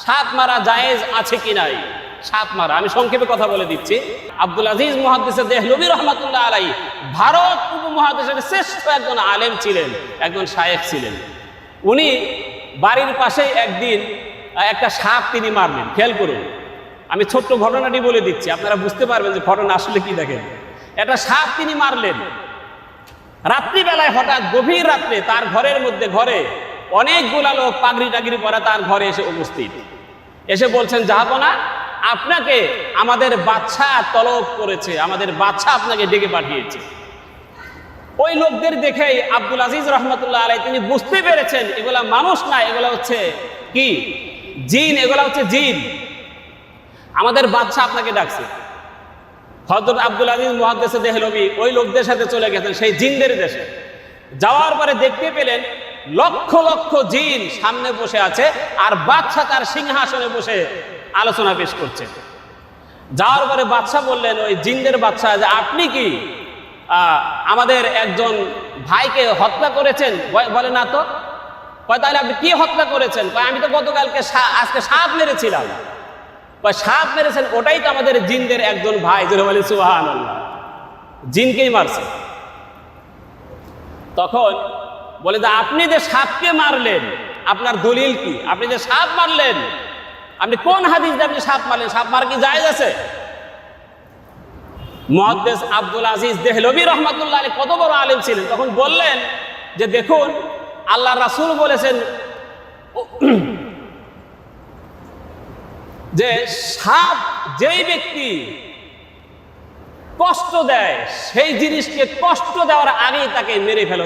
সাপ মারা জায়েজ আছে কি নাই। সাপ মারা আমি সংক্ষেপে কথা বলে দিচ্ছি। আব্দুল আজিজ মুহাদ্দিস দেহলভী রহমাতুল্লাহ আলাইহি ভারত উপমহাদেশের শ্রেষ্ঠ একজন আলেম ছিলেন, একজন শায়েখ ছিলেন। উনি বাড়ির পাশেই একদিন একটা সাপ তিনি মারলেন। খেয়াল করুন, আমি ছোট্ট ঘটনাটি বলে দিচ্ছি, আপনারা বুঝতে পারবেন যে ঘটনা আসলে কি। দেখেন, একটা সাপ তিনি মারলেন। রাত্রিবেলায় হঠাৎ গভীর রাত্রে তার ঘরের মধ্যে, ঘরে অনেকগুলা লোক পাগড়ি টাগড়ি পরা তার ঘরে এসে উপস্থিত। এসে বলছেন, জাহাপনা, আপনাকে আমাদের বাদশা তলব করেছে, আমাদের বাদশা আপনাকে ডেকে পাঠিয়েছে। ওই লোকদের দেখেই আব্দুল আজিজ রহমতুল্লাহ আলাইহি তিনি বুঝতে পেরেছেন এগুলা মানুষ না, এগুলা হচ্ছে কি জিন, এগুলা হচ্ছে জিন। আমাদের বাদশা আপনাকে ডাকছে। হযরত আব্দুল আজিজ মুহাদ্দিস দেহলভী ওই লোকদের সাথে চলে গেছেন সেই জিনদের দেশে। যাওয়ার পরে দেখতে পেলেন লক্ষ লক্ষ জিন সামনে বসে আছে, আর বাদশা তার সিংহাসনে বসে আলোচনা পেশ করছে। যাওয়ার পরে বাদশা বললেন, ওই জিনদের বাদশা, যে আপনি কি আমাদের একজন ভাইকে হত্যা করেছেন? বলে না তো। তাহলে আপনি কি হত্যা করেছেন? আমি তো গতকালকে আজকে সাপ মেরেছিলাম। সাপ মেরেছেন, ওটাই তো আমাদের জিনদের একজন ভাই। বলে সুবহানাল্লাহ, জিনকেই মারছে। তখন বলে যে আপনি যে সাপকে মারলেন, আপনার দলিল কি? আপনি যে সাপ মারলেন, আপনি কোন হাদিস দিয়ে আপনি সাপ মারলেন? সাপ মারা কি জায়েজ আছে? মুহাদ্দিস আব্দুল আজিজ দেহলভী রহমাতুল্লাহ আলাইহি কত বড় আলেম ছিলেন, তখন বললেন যে দেখুন, আল্লাহ রাসূল বলেছেন যে সাপ যেই ব্যক্তি কষ্ট দেয়, সেই জিনিসকে কষ্ট দেওয়ার আগেই তাকে মেরে ফেলো।